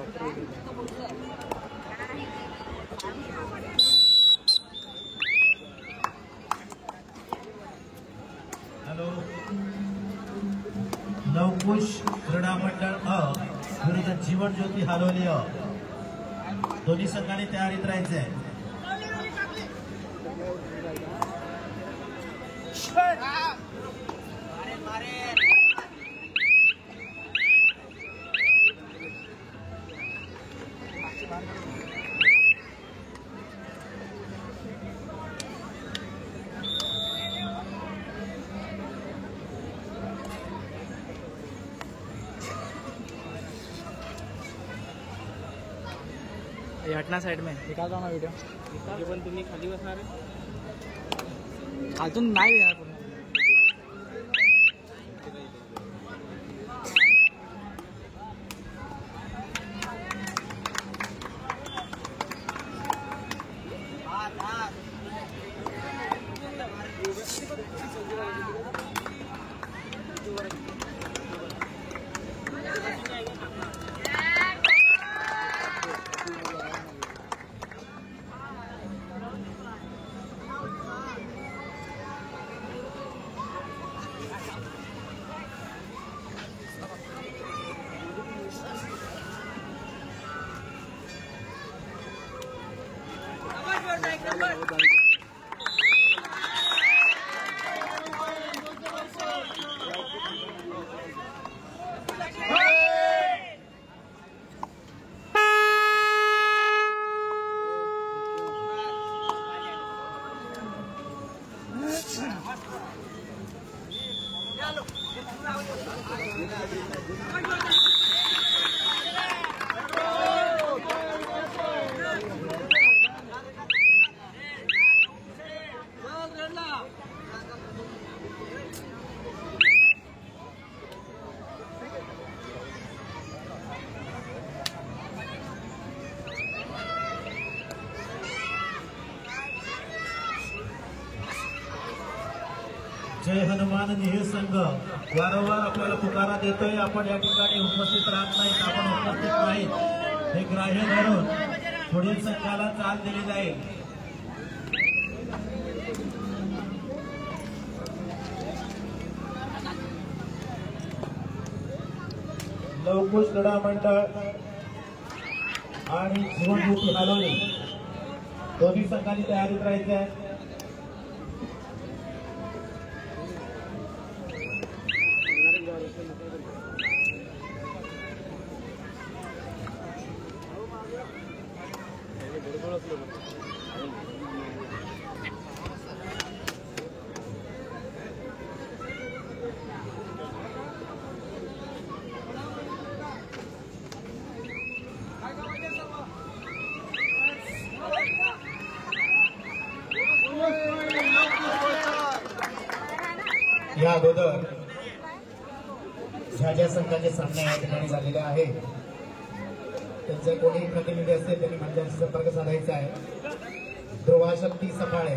Hello, Lavkush क्रीडा मंडळ विरुद्ध जीवन ज्योती हालोली दोन्ही संघाने तयारीत राहायचे आहे. ये हटना साइड में निकाल दो ना वीडियो. पण तुम्ही खाली बसणार आहे. खालतून नाही देणार पूर्ण. जय हनुमान निहे संघ वारंवार आपल्याला पुकारा देतोय. आपण या ठिकाणी उपस्थित राहत नाहीत, आपण उपस्थित नाहीत हे ग्राह्य धरून पुढील संघाला चाल दिली जाईल. लवकुश क्रीडा मंडळ आणि जीवन ज्योती हालोली दोन्ही संघांनी तयारीत राहायचे आहे. या अगोदर ज्या ज्या संघाचे सामने या ठिकाणी झालेले आहे त्यांचे कोणीही प्रतिनिधी असतील त्यांनी मंडळाशी संपर्क साधायचा आहे. ध्रुवाशक्ती सकाळे,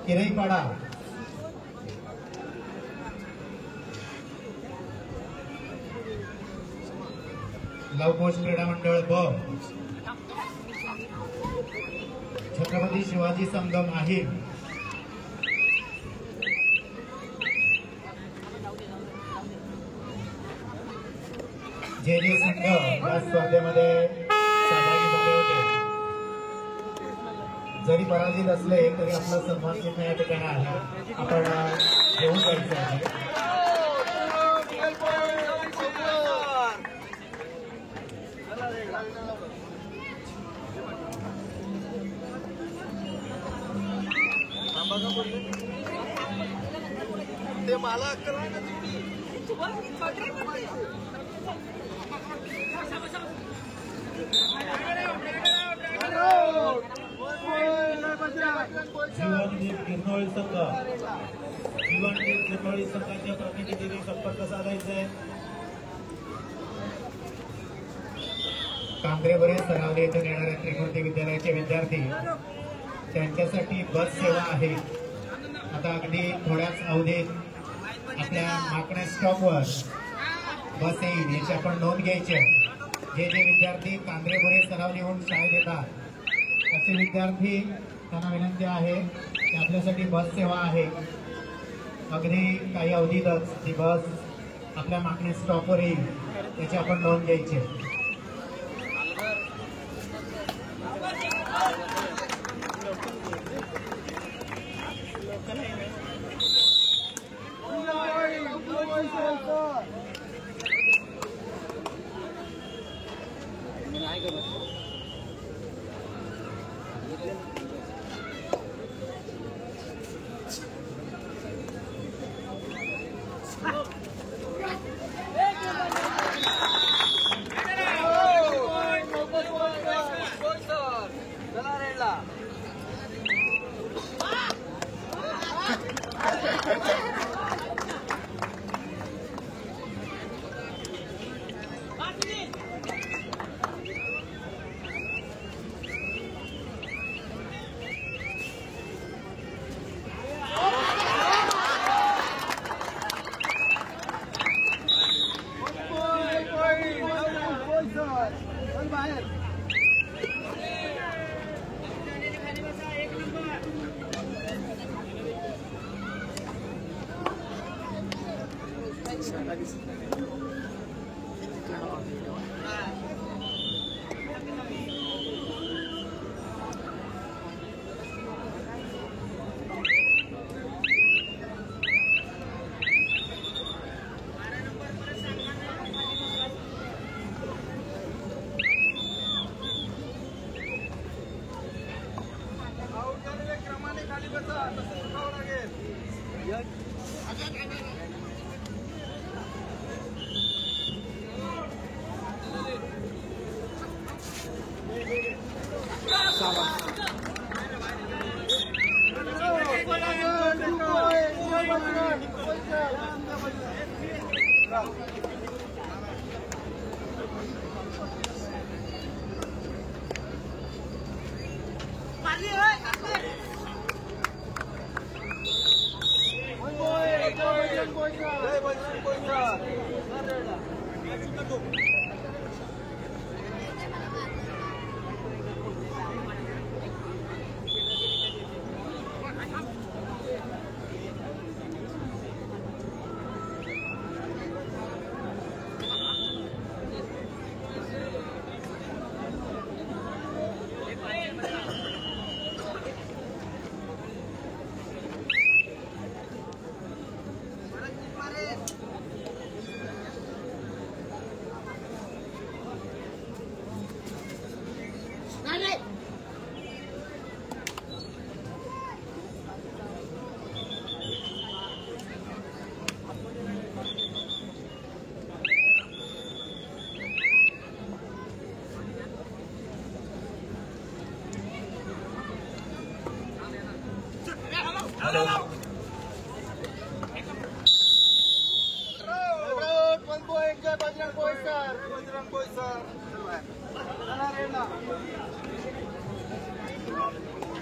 किरईपाडा, लवकुश क्रीडा मंडळ ब, छत्रपती शिवाजी संगम आहे. जे जे संघ या स्पर्धेमध्ये सहभागी झाले होते जरी पराजित असले तरी आपला सन्मान चिन्ह या ठिकाणी आहे, आपण घेऊन जायचं आहे. ते मला अक्कल आहे ना जीवनदीप गिरनोळी संघ, जीवनदीप गिरनोळी संघाच्या प्रतिनिधींनी संपर्क साधायचा आहे. कांद्रेवरील सरावली येथून येणारे त्रिमूर्ती विद्यालयाचे विद्यार्थी त्यांच्यासाठी बस सेवा आहे. आता अगदी थोड्याच अवधीत आपल्या माकणे स्टॉपवर बस येईल याची आपण नोंद घ्यायची आहे. जे जे विद्यार्थी कांद्रेभरे सराव लिहून शाळेत येतात असे विद्यार्थी त्यांना विनंती आहे की आपल्यासाठी बस सेवा आहे. अगदी काही अवधीतच ती बस आपल्या माकणे स्टॉपवर येईल त्याची आपण नोंद घ्यायची आहे.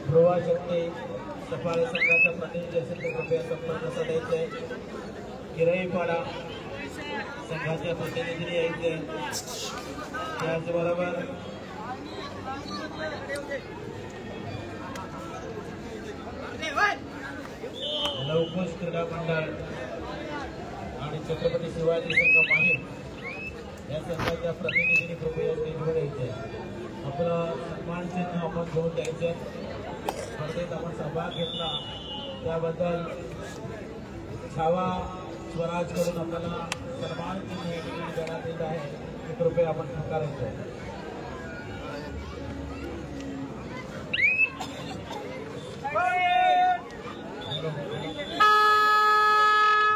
ध्रुवा शक्ती सफाळे संघाचा प्रतिनिधी असेल तर कृपया संपर्क साधायचा आहे. किराईपाडा संघाच्या प्रतिनिधीने यायचे. त्याचबरोबर लवकुश क्रीडा मंडळ आणि छत्रपती शिवाजी संघ माहीम या संघाच्या प्रतिनिधींनी कृपया स्टेजवर यायचे. आपलं सन्मान चिन्ह आपण घेऊन द्यायचं. स्पर्धेत आपण सहभाग घेतला त्याबद्दल छावा स्वराज कडून आपल्याला सन्मान चिन्ह या ठिकाणी देण्यात येत आहे. ते कृपया आपण स्वीकारायचं.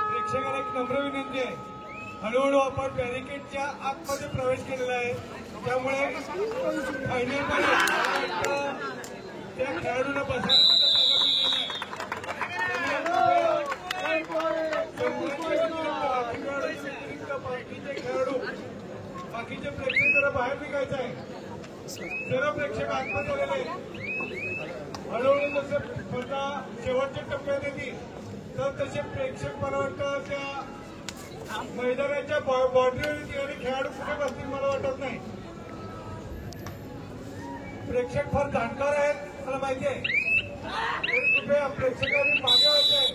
प्रेक्षकांना एक नम्र विनंती आहे. हळूहळू आपण बॅरिकेडच्या आतमध्ये प्रवेश केलेला आहे. त्यामुळे फायनलमध्ये त्या खेळाडूंना बसायला बाकीचे खेळाडू बाकीचे प्रेक्षक जरा बाहेर निघायचं आहे. सर्व प्रेक्षक आतमध्ये आलेले हळूहळू जसं स्पर्धा शेवटच्या टप्प्यात येते तर तसे प्रेक्षक मला वाटतं त्या मैदानाच्या बाउंड्रीवर आणि खेळाडू कुठे बसतील मला वाटत नाही. प्रेक्षक फार जाणकार आहेत मला माहिती आहे. कृपया प्रेक्षकांनी मागे व्हायचंय.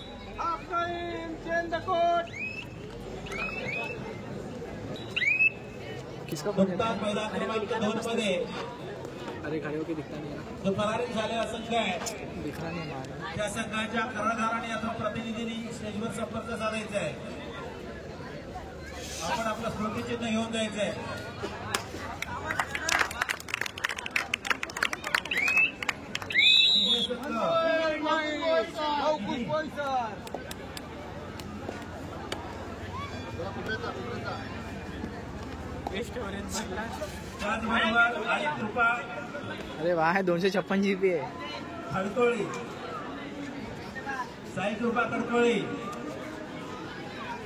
किसका फोन नुकताच मैदान क्रमांक 2 मध्ये अरे खड़े होके दिखता नहीं है जो परारी झालेला संघ आहे दिखा नहीं हमारा त्या संघाच्या कर्णधाराने आता प्रतिनिधींनी स्टेजवर संपर्क साधायचा आहे. आपण आपलं स्मृतिचिन्ह घेऊन जायचंय. त्याचबरोबर आणि कृपा अरे वहाँ है 256 GB है. खडकोळी साई कृपा खडकोळी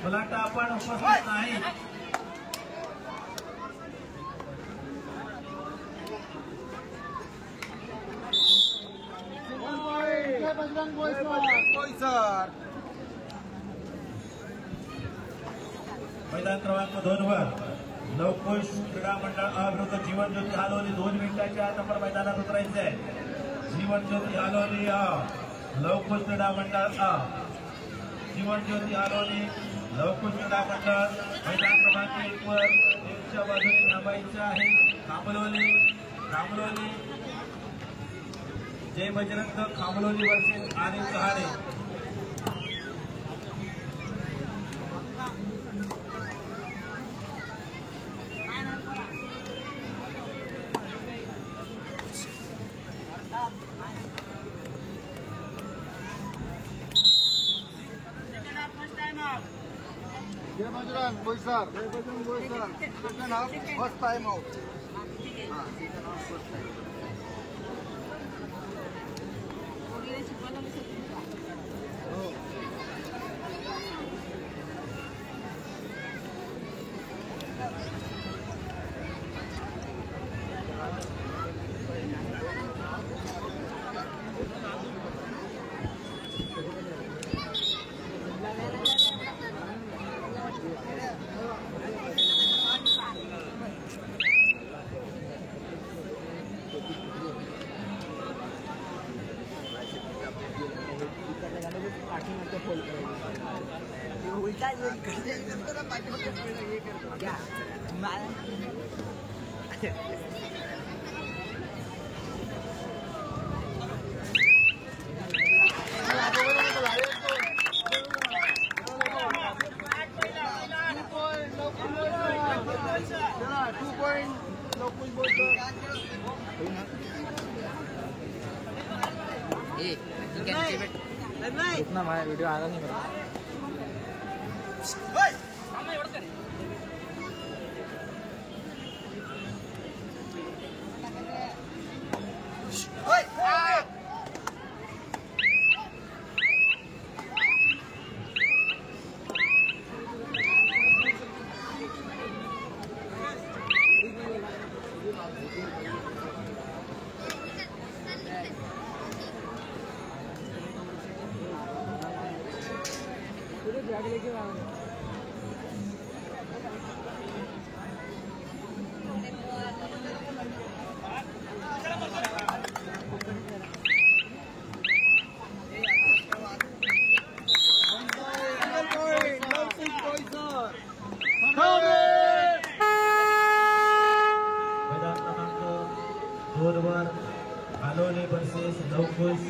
मला वाटतं आपण उपस्थित नाही. मैदान क्रमांक 2 वर लवकुश क्रीडा मंडळ अ विरुद्ध जीवन ज्योती हालोली 2 मिनिटाच्या आत आपण मैदानात उतरायचं आहे. जीवन ज्योती हालोली अ लवकुश क्रीडा मंडळ अ जीवन ज्योती हालोली लवकुश क्रीडा मंडळ मैदान क्रमांक 1 वर 1च्या बाजूने थांबायचं आहे. Khamloli Jai Bajrang Khamloli versus Anil Sahare. Jai Bajrang Boisar. Jai Bajrang Boisar. Second half first time out. हां सेकंड हाफ फर्स्ट टाइम. रुकना भाई वीडियो आ रहा नहीं मेरा. हालोली वर्सेस लवकुश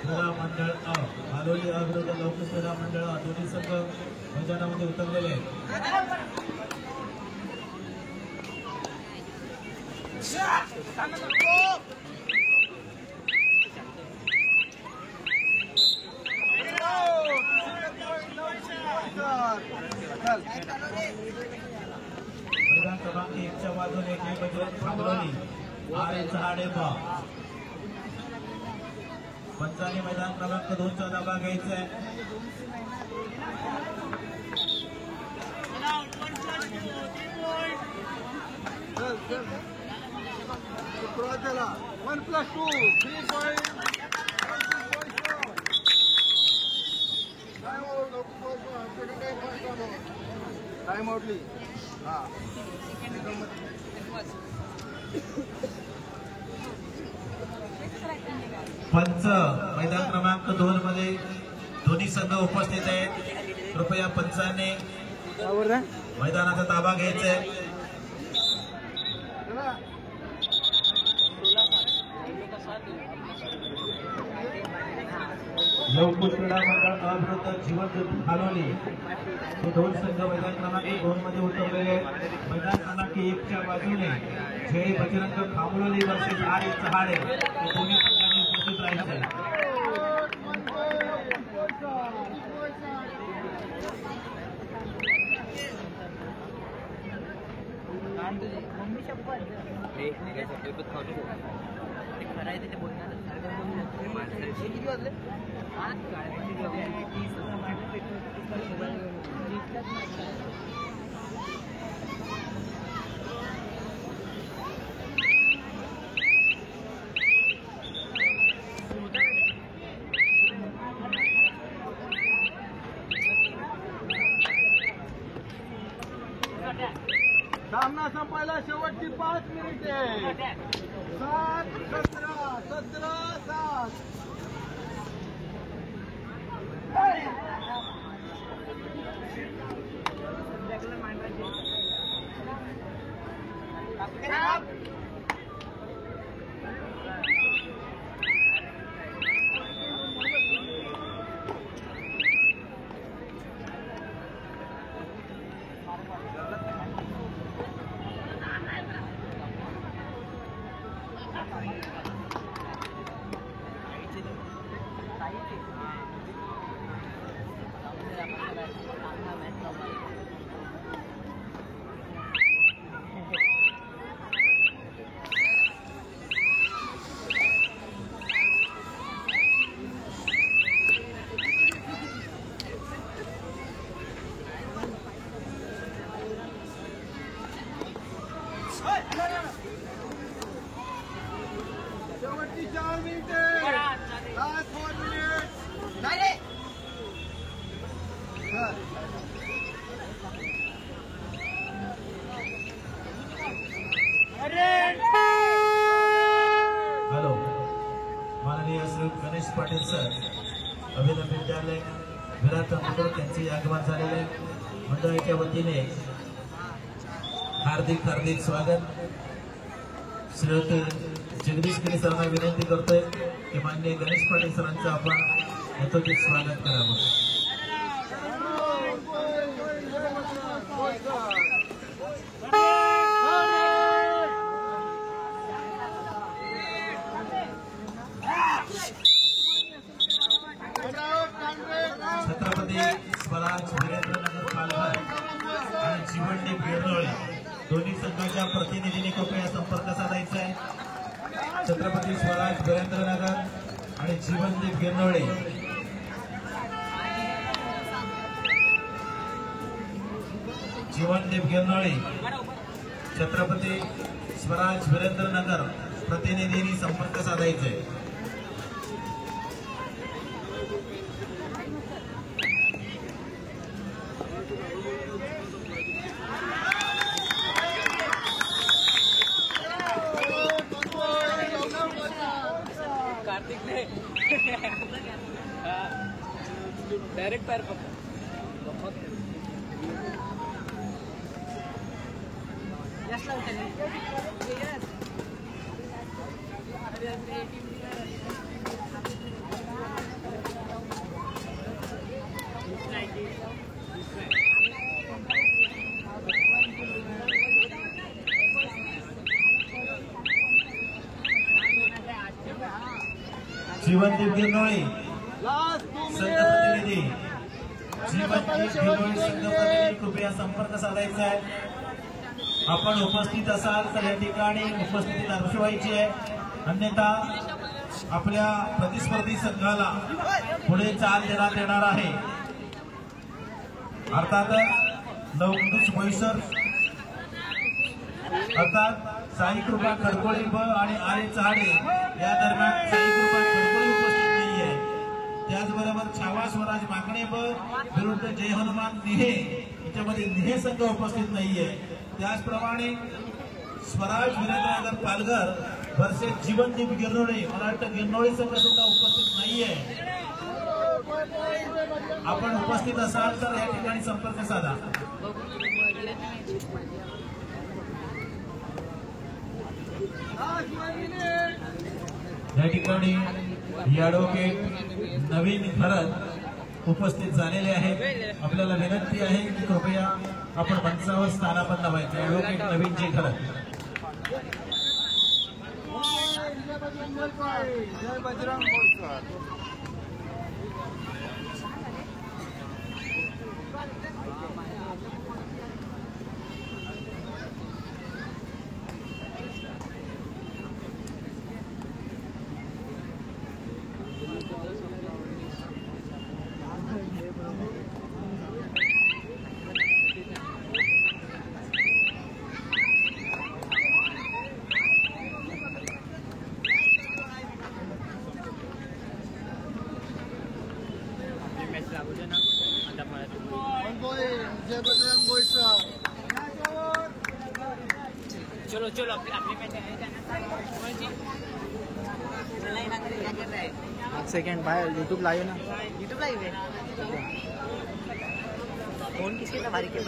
क्रीडा मंडळ अ. हालोली अ विरुद्ध लवकुश क्रीडा मंडळ अ दोन्ही संघ मैदानामध्ये उतरलेले आहेत. मैदान क्रमांक 1च्या बाजूने जय बजरंग खामलोली आर सहाडे बा. पंचाने मैदान क्रमांक 2चा धाबा घ्यायचा आहे. चला 1+2 3 पॉइंट. टाइम आउटली हा पंच मैदान क्रमांक 2 मध्ये दोन्ही संघ उपस्थित आहेत. कृपया पंचांनी मैदानाचा ताबा घ्यायचा आहे. लवकुश क्रीडा मंडळ अविरुद्ध जीवन हालोली हे दोन संघ मैदान क्रमांक 2 मध्ये उतरलेले आहेत. मैदान क्रमांक 1 च्या बाजूने जय बजरंग खामलोली वर्सेस आर चहाडे हे दोन्ही संघांनी उपस्थित राहायचे. सामना संपायला शेवटची 5 मिनिटे 7-17-17-7 शेवटची 4 मिनिटे लास्ट 4 मिनिट हॅलो माननीय श्री गणेश पाटील सर अभिनव विद्यालय विराट मंडळ त्यांचे आगमन झालेले मंडळाच्या वतीने हार्दिक हार्दिक स्वागत. श्री जगदीश गिरी सरांना विनंती करतोय की माननीय गणेश पाटील सरांचं आपण यथोचित स्वागत करावं. छत्रपती स्वराज वीरेंद्रनगर पालघर आणि जीवनदीप गिरनोळी दोन्ही संघाच्या प्रतिनिधींनी कृपया संपर्क साधायचा आहे. छत्रपती स्वराज वीरेंद्रनगर आणि जीवनदीप गिरनोळी छत्रपती स्वराज वीरेंद्रनगर प्रतिनिधींनी संपर्क साधायचा आहे. डायरेक्ट पैर पकड़ जीवनदीप गिरनोळी लास्ट 2 संघ प्रतिनिधी जीवनदीप गिरनोळी संघ प्रतिनिधी कृपया संपर्क साधायचा आहे. आपण उपस्थित असाल तर या ठिकाणी उपस्थिती दर्शवायची आहे, अन्यथा आपल्या प्रतिस्पर्धी संघाला पुढे चाल देण्यात येणार आहे. अर्थातच लवकुश बोईसर अर्थात साई कृपा खडकोळी ब आणि आर्य चहाडे या दरम्यान साई कृपा खडकोळी उपस्थित नाहीये. त्याचबरोबर छावा स्वराज माकणे विरुद्ध जय हनुमान नेहे, याच्यामध्ये नेहे संघ उपस्थित नाहीये. त्याचप्रमाणे स्वराज विरेंद्रनगर पालघर वर्सेस जीवनदीप गिरनोळे, मला वाटतं गिरनोळे संघ सुद्धा उपस्थित नाहीये. आपण उपस्थित असाल तर या ठिकाणी संपर्क साधा. या ठिकाणी ॲडव्होकेट नवीन भरत उपस्थित झालेले आहेत. आपल्याला विनंती आहे की कृपया आपण मंचावर स्थानापन्न व्हायचे. ॲडव्होकेट नवीनजी भरत. जय बजरंग बोईसर. जय बजरंग बोईसर. चलो चलो अपने पैसे सेकंड भाई यूट्यूब लाइव ना. यूट्यूब लाइव है. फोन किसके था भारी के